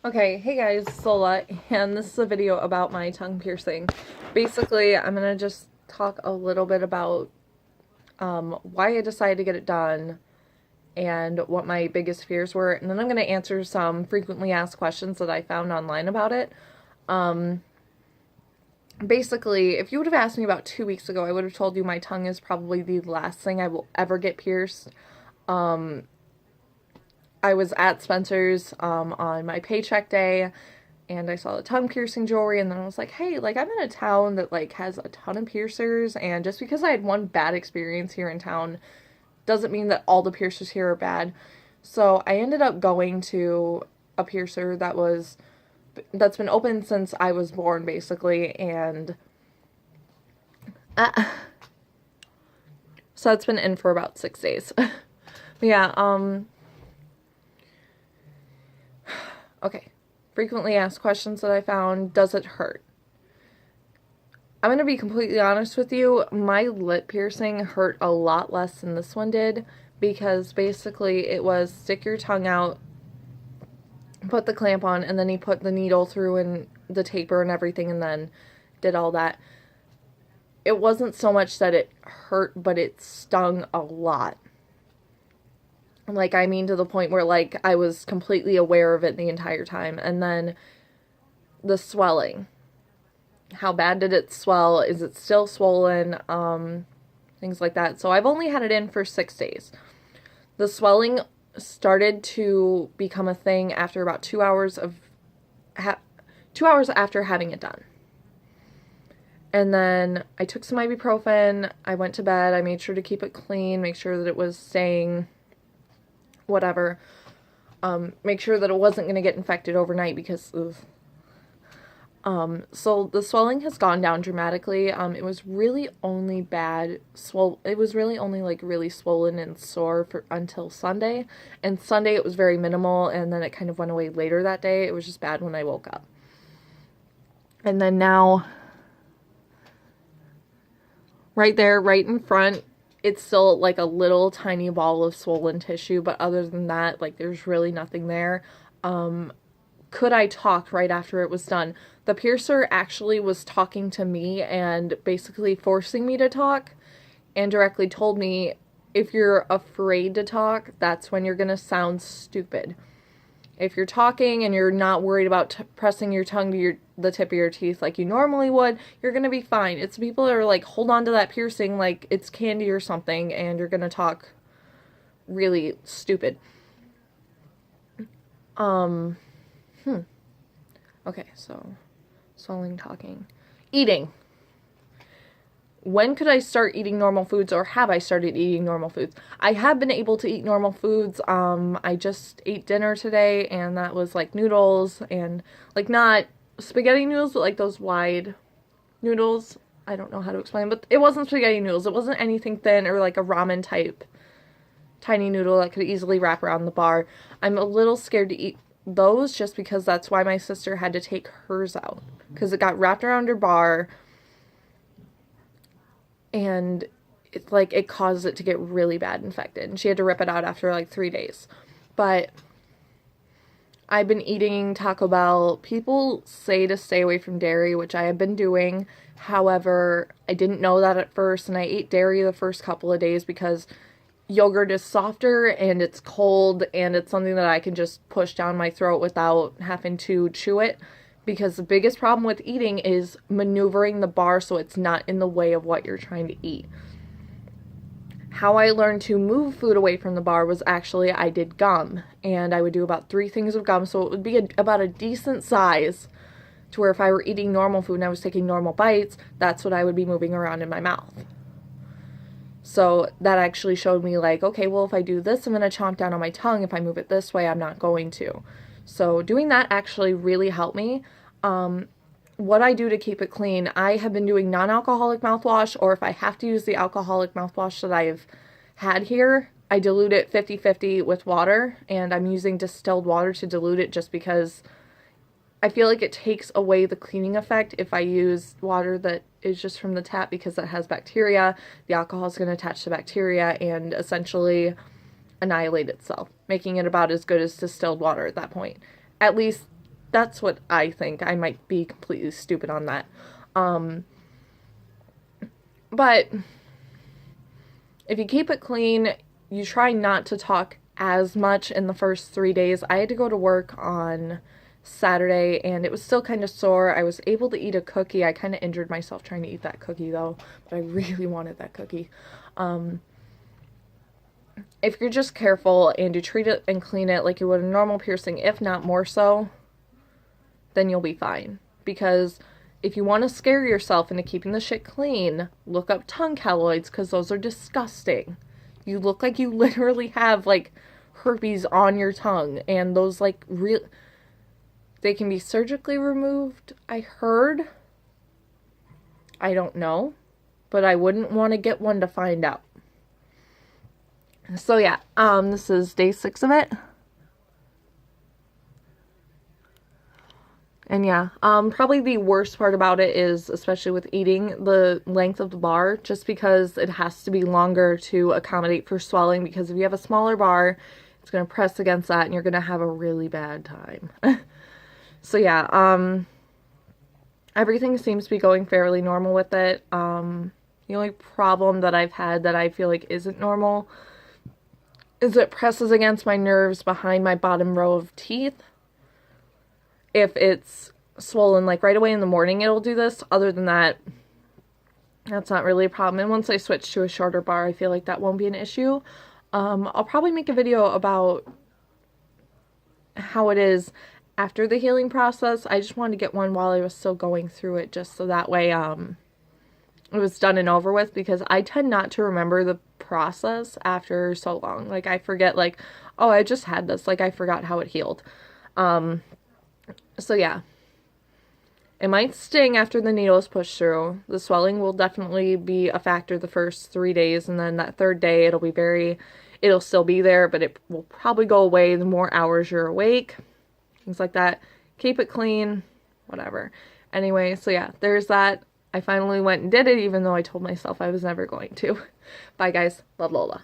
Okay, hey guys, it's Lola, and this is a video about my tongue piercing. Basically, I'm gonna just talk a little bit about why I decided to get it done and what my biggest fears were, and then I'm gonna answer some frequently asked questions that I found online about it. Um, Basically, if you would have asked me about 2 weeks ago, I would have told you my tongue is probably the last thing I will ever get pierced. Um, I was at Spencer's on my paycheck day, and I saw the tongue piercing jewelry, and then I was like, hey, like, I'm in a town that like has a ton of piercers, and just because I had one bad experience here in town doesn't mean that all the piercers here are bad. So I ended up going to a piercer that's been open since I was born, basically, and uh, so it's been in for about 6 days. But yeah, okay. Frequently asked questions that I found: does it hurt? I'm going to be completely honest with you, my lip piercing hurt a lot less than this one did, because basically it was stick your tongue out, put the clamp on, and then he put the needle through and the taper and everything, and then did all that. It wasn't so much that it hurt, but it stung a lot. Like, I mean, to the point where, like, I was completely aware of it the entire time. And then the swelling. How bad did it swell? Is it still swollen? Things like that. So I've only had it in for 6 days. The swelling started to become a thing after about 2 hours 2 hours after having it done. And then I took some ibuprofen. I went to bed. I made sure to keep it clean, make sure that it was staying whatever. Make sure that it wasn't going to get infected overnight because ugh. So the swelling has gone down dramatically. It was really only it was really only like really swollen and sore until Sunday. And Sunday it was very minimal, and then it kind of went away later that day. It was just bad when I woke up. And then now, right there, right in front, it's still like a little tiny ball of swollen tissue, but other than that, like, there's really nothing there. Could I talk right after it was done? The piercer actually was talking to me and basically forcing me to talk, and directly told me, if you're afraid to talk, that's when you're gonna sound stupid. If you're talking and you're not worried about pressing your tongue to the tip of your teeth like you normally would, you're gonna be fine. It's people that are like, hold on to that piercing like it's candy or something, and you're gonna talk really stupid. Um, Okay, so swallowing, talking, eating. When could I start eating normal foods, or have I started eating normal foods? I have been able to eat normal foods. I just ate dinner today, and that was like noodles, and like not spaghetti noodles, but like those wide noodles. I don't know how to explain, but it wasn't spaghetti noodles. It wasn't anything thin or like a ramen type tiny noodle that could easily wrap around the bar. I'm a little scared to eat those just because that's why my sister had to take hers out, because it got wrapped around her bar, and it's like it caused it to get really bad infected, and she had to rip it out after like 3 days. But I've been eating Taco Bell. People say to stay away from dairy, which I have been doing. However, I didn't know that at first, and I ate dairy the first couple of days because yogurt is softer and it's cold, and it's something that I can just push down my throat without having to chew it, because the biggest problem with eating is maneuvering the bar so it's not in the way of what you're trying to eat. How I learned to move food away from the bar was actually I did gum, and I would do about 3 things of gum, so it would be about a decent size to where if I were eating normal food and I was taking normal bites, that's what I would be moving around in my mouth. So that actually showed me, like, okay, well, if I do this, I'm going to chomp down on my tongue. If I move it this way, I'm not going to. So doing that actually really helped me. What I do to keep it clean, I have been doing non-alcoholic mouthwash, or if I have to use the alcoholic mouthwash that I've had here, I dilute it 50-50 with water, and I'm using distilled water to dilute it just because I feel like it takes away the cleaning effect if I use water that is just from the tap, because it has bacteria. The alcohol is going to attach to bacteria and essentially annihilate itself, making it about as good as distilled water at that point. At least That's what I think. I might be completely stupid on that. But if you keep it clean, you try not to talk as much in the first 3 days. I had to go to work on Saturday and it was still kind of sore. I was able to eat a cookie. I kind of injured myself trying to eat that cookie though, but I really wanted that cookie. If you're just careful and you treat it and clean it like you would a normal piercing, if not more so, then you'll be fine. Because if you want to scare yourself into keeping the shit clean, look up tongue calloids, because those are disgusting. You look like you literally have, like, herpes on your tongue, and those, like, they can be surgically removed, I heard. I don't know, but I wouldn't want to get one to find out. So yeah, this is day 6 of it. And yeah, probably the worst part about it is, especially with eating, the length of the bar, just because it has to be longer to accommodate for swelling, because if you have a smaller bar, it's going to press against that and you're going to have a really bad time. So yeah, everything seems to be going fairly normal with it. The only problem that I've had that I feel like isn't normal is it presses against my nerves behind my bottom row of teeth. If it's swollen, like right away in the morning, it'll do this. Other than that, that's not really a problem. And once I switch to a shorter bar, I feel like that won't be an issue. I'll probably make a video about how it is after the healing process. I just wanted to get one while I was still going through it, just so that way it was done and over with, because I tend not to remember the process after so long. Like, I forget, like, oh, I just had this. Like, I forgot how it healed. So yeah, it might sting after the needle is pushed through. The swelling will definitely be a factor the first 3 days, and then that 3rd day it'll still be there, but it will probably go away the more hours you're awake. Things like that. Keep it clean, whatever. Anyway, so yeah, there's that. I finally went and did it, even though I told myself I was never going to. Bye guys. Love, Lola.